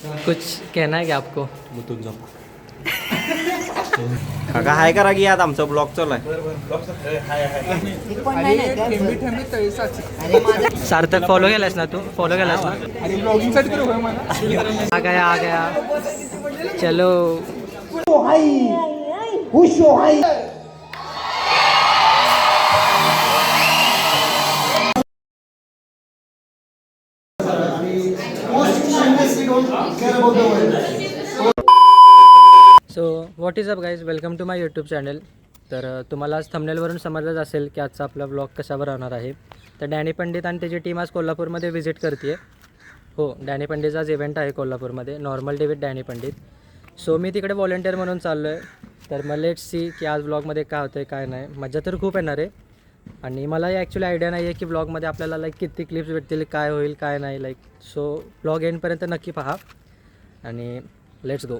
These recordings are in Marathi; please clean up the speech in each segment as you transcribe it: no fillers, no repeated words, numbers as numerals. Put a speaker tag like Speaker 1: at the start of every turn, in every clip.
Speaker 1: कुछ कहना है क्या आपको?
Speaker 2: मुतून जाऊ काका हाय करा की यात आमचा ब्लॉग चालू आहे.
Speaker 1: सार्थक फॉलो केलास ना तू? फॉलो केलास ना? आ गया चलो. So what is up guys, welcome to my YouTube channel. तर तुम्हाला आज थंबनेलवरून समजलंच असेल की आजचा आपला ब्लॉग कशावर राहणार आहे. तर डॅनी पंडित आणि त्याची टीम आज कोल्हापूरमध्ये व्हिजिट करते. हो, डॅनी पंडितचा आज इव्हेंट आहे कोल्हापूरमध्ये, normal day with Danny Pandit. So मी तिकडे व्हॉलेंटिअर म्हणून चाललो आहे. तर मग लेट्स सी की आज ब्लॉगमध्ये काय होतं आहे काय नाही. मजा तर खूप येणार आहे आणि मलाही ॲक्च्युली आयडिया नाही आहे की ब्लॉगमध्ये आपल्याला लाईक किती क्लिप्स भेटतील, काय होईल काय नाही लाईक. सो ब्लॉग एंडपर्यंत नक्की पहा आणि लेट्स गो.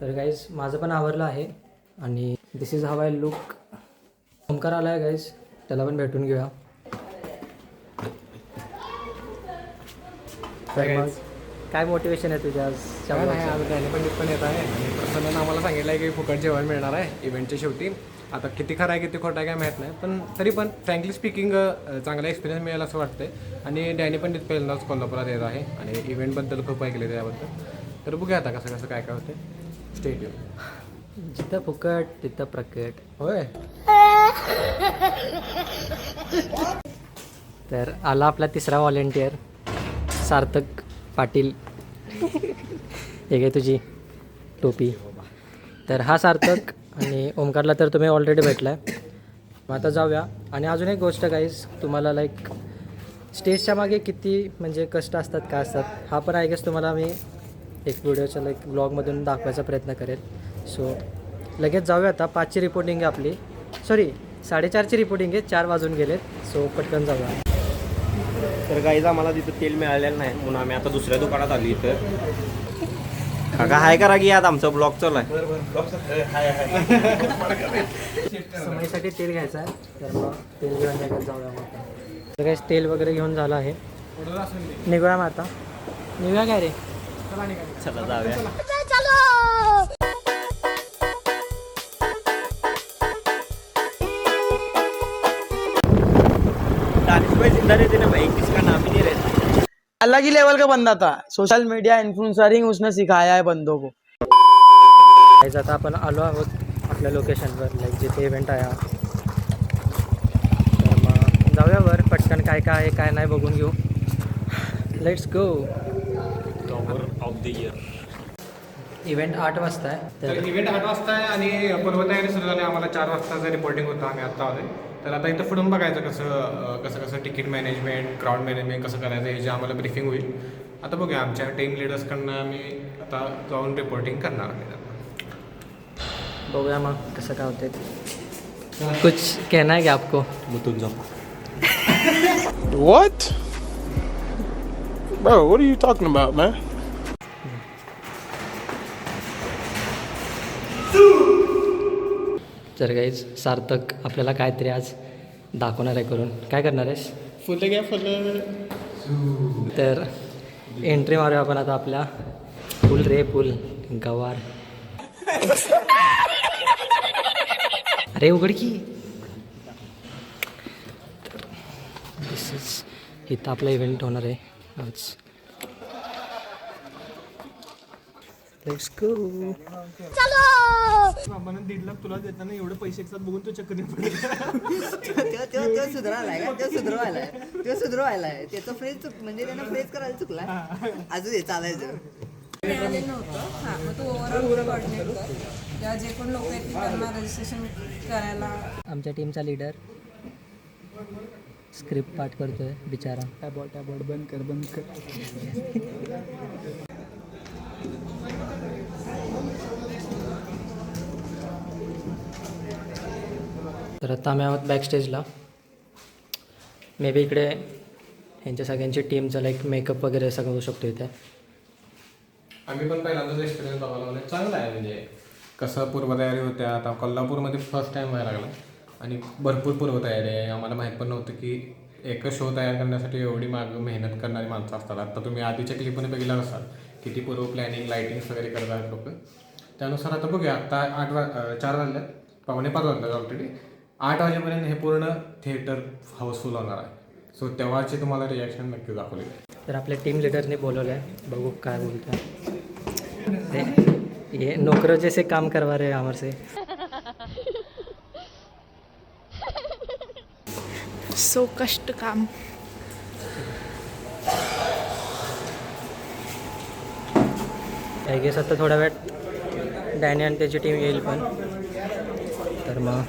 Speaker 1: तर गाईज माझं पण आवरलं आहे आणि this is how I look. Omkar आला आहे गाईज, त्याला पण भेटून घेऊया. तर मग काय मोटिवेशन आहे तुझ्या आज?
Speaker 3: डॅनी पंडित पण येत आहे आणि प्रसन्नानं आम्हाला सांगितलं आहे की फुकट जेवण मिळणार आहे इव्हेंटच्या शेवटी. आता किती खरं आहे किती खोटं आहे काय माहीत नाही, पण तरी पण फ्रँकली स्पीकिंग चांगला एक्सपिरियन्स मिळेल असं वाटतंय. आणि डॅनी पंडित पहिल्यांदाच कोल्हापुरात येत आहे आणि इव्हेंटबद्दल खूप ऐकले त्याबद्दल. तर बघूया आता कसं कसं काय काय होते. स्टेट येऊ
Speaker 1: जिथं फुकट तिथं प्रकट.
Speaker 3: होय.
Speaker 1: तर आला आपला तिसरा व्हॉलेंटिअर सार्थक पाटील. हे काय तुझी टोपी. तर हा सार्थक आणि ओमकारला तर तुम्ही ऑलरेडी भेटला आहे. मग आता जाऊया. आणि अजून एक गोष्ट गाईज, तुम्हाला लाईक स्टेजच्या मागे किती म्हणजे कष्ट असतात काय असतात हा पण आय गेस तुम्हाला मी एक व्हिडिओच्या लाईक ब्लॉगमधून दाखवायचा प्रयत्न करेल. सो लगेच जाऊया. आता 5ची रिपोर्टिंग आहे आपली, सॉरी 4:30ची रिपोर्टिंग आहे, 4 वाजून गेलेत. सो पटकन जाऊया.
Speaker 2: तर गाईज आम्हाला तिथं तेल मिळालेलं नाही म्हणून आम्ही आता दुसऱ्या दुकानात आलो इथं. काका हाय करा की यात आमचा ब्लॉग चालू आहे.
Speaker 1: समयीसाठी तेल घ्यायचं आहे, तर मग तेल घेऊन लगेच जाऊया. मग तर काही तेल वगैरे घेऊन झालं आहे, निघूया. मग आता निघूया काय रे?
Speaker 2: चला जाऊया.
Speaker 4: अलग ही लेवल का बंदा था. सोशल मीडिया इन्फ्लुएंसरिंग उसने सिखाया है बंदों को.
Speaker 1: आता आपण आलो आहोत आपल्या लोकेशनवर, लाईक जिथे इव्हेंट आहे. तर मग जाऊया वर पटकन, काय काय आहे काय नाही बघून घेऊ. Let's go.
Speaker 2: Of the year
Speaker 1: event 8 वाजता आहे.
Speaker 3: तर इव्हेंट 8 वाजता आहे आणि पूर्वतयारी सुरू झाली. आम्हाला 4 वाजताचं रिपोर्टिंग होतं, आम्ही आत्ता आलो. तर आता इथं पुढून बघायचं कसं तिकीट मॅनेजमेंट, क्राऊड मॅनेजमेंट कसं करायचं हे जे आम्हाला ब्रीफिंग होईल. आता बघूया, आमच्या टीम लिडर्सकडनं आम्ही आता जाऊन रिपोर्टिंग करणार आम्ही.
Speaker 1: बघूया मग कसं काय होते. कुछ कहना है क्या आपको?
Speaker 2: मुतून जाऊ.
Speaker 5: What? Bro, what are you talking about, man?
Speaker 1: तर गाईज सार्थक आपल्याला काहीतरी आज दाखवणार आहे करून. काय करणार आहेस?
Speaker 5: फुलं घ्या फुलं.
Speaker 1: तर एंट्री मारूया आपण आता आपल्या. फुल रे फुल गवार. अरे उघड की. दिस इज इथं आपला इव्हेंट होणार आहे आज. Let's go.
Speaker 3: म्हणून 1.5 लाख तुला देताना एवढे पैसे एकसाथ बघून तो चक्कर
Speaker 6: सुधरवायलाय त्याचं फ्रेज म्हणजे त्यानं फ्रेज करायला चुकला. अजून हे चालायचं
Speaker 7: मिळालेलं नव्हतं. हां, मग तू ओव्हरऑल कोऑर्डिनेट कर. जेव्हा जे कोण लोक आहेत त्यांना रजिस्ट्रेशन करायला.
Speaker 1: आमच्या टीमचा लीडर स्क्रिप्ट पाठ करतोय बिचारा.
Speaker 4: टॅबॉट बंद कर.
Speaker 1: तर आता आम्ही आहोत बॅक स्टेजला. मे बी इकडे यांच्या सगळ्यांची टीमचं लाईक मेकअप वगैरे सगळं होऊ शकतो इथे.
Speaker 3: आम्ही पण पहिल्यांदाच एक्सपिरियन्स बघायला लागलो. चांगला आहे म्हणजे कसं पूर्वतयारी होत्या. आता कोल्हापूरमध्ये फर्स्ट टाईम व्हायला लागला आणि भरपूर पूर्वतयारी आहे. आम्हाला माहीत पण नव्हतं की एक शो तयार करण्यासाठी एवढी मेहनत करणारी माणसं असतात. आता तुम्ही आधीच्या क्लिपमध्ये बघितलं असाल किती पूर्व प्लॅनिंग लाईटिंग्स वगैरे करत आहेत लोक. त्यानुसार आता बघूया. आत्ता 4 वाजल्यात, 4:45 वाजल्यात ऑलरेडी. 8 वाजेपर्यंत हे पूर्ण थिएटर हाऊसफुल होणार आहे. सो तेव्हाचे तुम्हाला रिॲक्शन नक्की दाखवले.
Speaker 1: तर आपल्या टीम लीडरने बोलवलं आहे, बघू काय बोलतो. ये नौकरों जैसे काम करवा रहे हैं हमारे से.
Speaker 8: सो कष्ट काम.
Speaker 1: आय गेस आता थोड्या वेळात डॅनी आणि त्याची टीम येईल पण. तर मग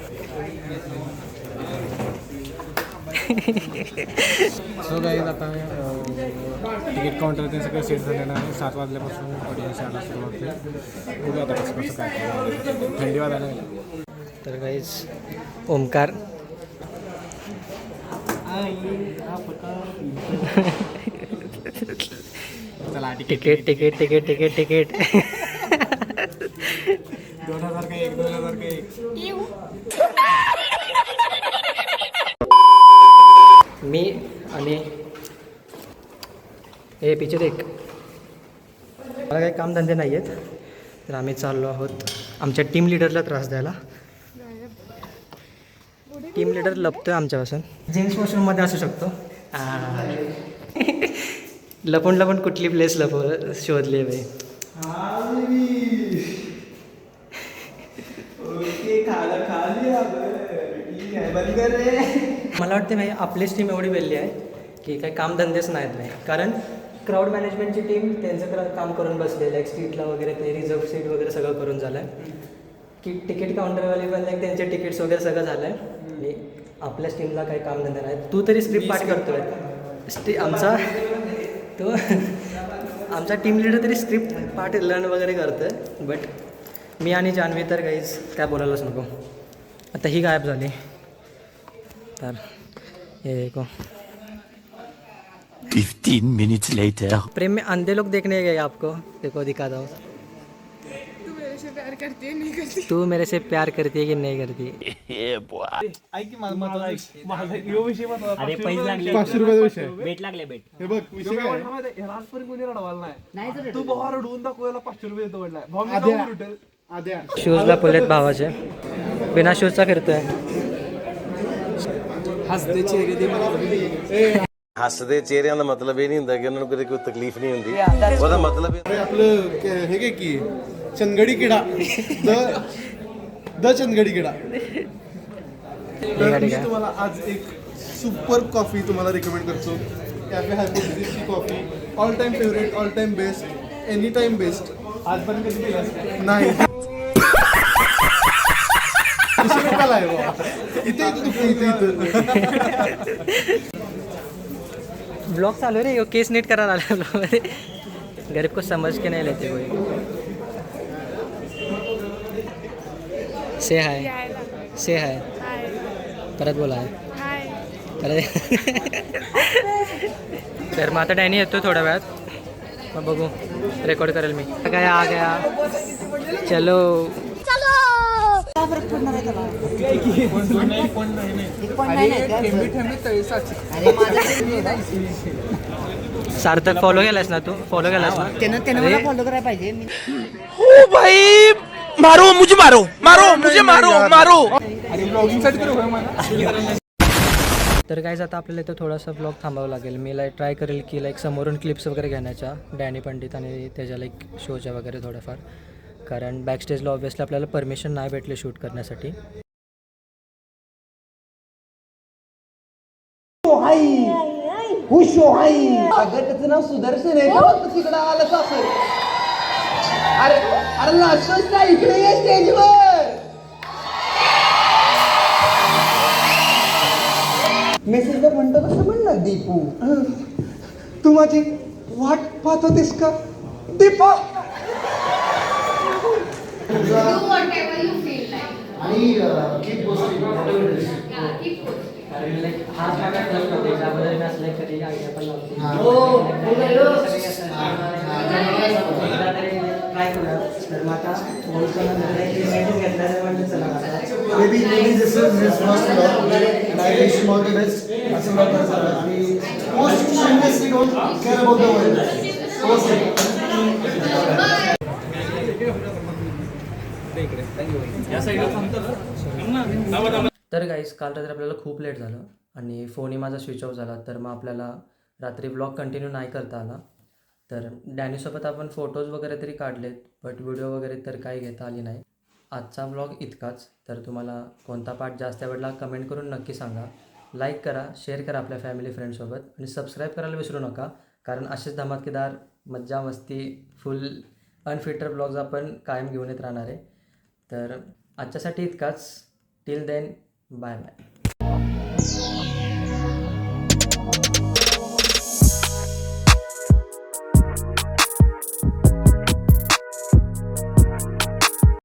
Speaker 3: सो गाईज आता तिकीट काउंटर ते सगळं सेट झालेलं आहे. 7 वाजल्यापासून ऑडियन्स यायला सुरुवात होईल. बघूया आता कसं कसं काय. थंडी वाजायला लागली.
Speaker 1: तर गाईज ओमकार
Speaker 3: चला
Speaker 1: ticket ticket ticket ticket ticket
Speaker 3: 2000 का 1, 2000 का 1.
Speaker 1: मी आणि हे पिक्चर एक मला काही कामधंदे नाही आहेत, तर आम्ही चाललो आहोत आमच्या टीम लिडरला त्रास द्यायला. टीम लिडर लपतोय आमच्यापासून. जेन्स वॉशरूममध्ये असू शकतो. लपून लपून कुठली प्लेस शोधली आहे बाई. मला वाटते भाई आपलीच टीम एवढी वेल्ली आहे की काही कामधंदेच नाहीत नाही. कारण क्राऊड मॅनेजमेंटची टीम त्यांचं काम करून बसलेलं आहे. स्ट्रीटला वगैरे ते रिझर्व सीट वगैरे सगळं करून झालं आहे. की तिकीट काउंटरवाले पण त्यांचे तिकीट्स वगैरे सगळं झालं आहे. आणि आपल्याच टीमला काही कामधंदे नाहीत. तू तरी स्क्रिप्ट पाठ करतोय. आमचा टीम लिडर तरी स्क्रिप्ट पाठ लर्न वगैरे करतोय. बट मी आणि जान्हवी तर काहीच काय बोलायलाच नको. आता ही गायब झाली. तर ये देखो
Speaker 9: 15 minutes later.
Speaker 1: प्रेम में अंधे लोग देखने गए आपको. देखो दिखाता हूँ.
Speaker 8: तू मेरे से प्यार करती है नहीं करती.
Speaker 1: तू मेरे से प्यार करती है की नाही करती.
Speaker 9: Yeah, boy.
Speaker 2: अरे पैसे लागले,
Speaker 5: 500 रुपयाचा विषय.
Speaker 2: भेट लागले भेट.
Speaker 5: हे बघ विषय काय तू बघा रडवून दाखवायला 500 रुपये देतो म्हटलाय. आद्या
Speaker 1: शूजला पुलेत भावाचे. बिना शूजचा फिरतोय.
Speaker 10: ਹੱਸਦੇ ਚਿਹਰਿਆਂ ਦਾ ਮਤਲਬ ਇਹ ਨਹੀਂ ਹੁੰਦਾ ਕਿ ਉਹਨਾਂ ਨੂੰ ਕਦੇ ਕੋਈ ਤਕਲੀਫ ਨਹੀਂ ਹੁੰਦੀ. ਉਹਦਾ ਮਤਲਬ ਇਹ
Speaker 5: आपलं हे काय की चंदगडी किडा द चंदगडी किडा. तर मी तुम्हाला आज एक सुपर कॉफी तुम्हाला रिकमेंड करतो. कॅफे हायपोथेसिसची coffee all time favourite, all time best, any time best. आजपर्यंत कधी केलं नाही.
Speaker 1: ब्लॉग चालू रे. केस नीट करायला आला ब्लॉगमध्ये. गरीब को समझ के नहीं लेते कोई. से हाय. से हाय. परत बोला आहे. तर मग आता डॅनी येतो थोड्या वेळात. मग बघू रेकॉर्ड करेल मी. काय आ गया. चलो. सार्थक फॉलो केलास ना तू. फॉलो केलास ना.
Speaker 6: त्यानं मला फॉलो करायला पाहिजे.
Speaker 9: ओ भाई मारो मुझे, मारो मारो मुझे, मारो मारो.
Speaker 1: तर काय आता आपल्याला इथं थोडासा ब्लॉग थांबावं लागेल. मी ट्राय करेल की समोरून क्लिप्स वगैरे घेण्याच्या डॅनी पंडित आणि त्याच्या शोच्या वगैरे थोड्याफार. कारण बॅकस्टेजला ऑब्व्हियसली आपल्याला परमिशन नाही भेटली शूट करण्यासाठी.
Speaker 4: अगं त्याचं नाव सुदर्शन आहे का? तिकडं आलं असेल. अरे अरे नाचतोस ना, इकडे ये स्टेजवर. मेसेजला म्हणतो कसं म्हण ना दीपू. तू माझी वाट पाहत होतीस का Deepa?
Speaker 11: Maybe this is his first vlog, and I wish him all the best. Most shamelessly don't care about the world.
Speaker 1: गाईस काल रात्री आपल्याला खूप लेट झालं आणि फोनही माझा स्विच ऑफ झाला, तर मग आपल्याला रात्री ब्लॉग कंटिन्यू नाही करता आला. तर डॅनीसोबत आपण फोटोज वगैरे तरी काढलेत, बट व्हिडिओ वगैरे तर काही घेता आली नाही. आजचा ब्लॉग इतकाच. तर तुम्हाला कोणता पार्ट जास्त आवडला कमेंट करून नक्की सांगा. लाईक करा, शेअर करा आपल्या फॅमिली फ्रेंड्ससोबत आणि सबस्क्राईब करायला विसरू नका, कारण असेच धमाकेदार मज्जा मस्ती फुल अनफिल्टर ब्लॉग्स आपण कायम घेऊन येत राहणार आहे. तर आजच्यासाठी इतकाच. Till then bye bye.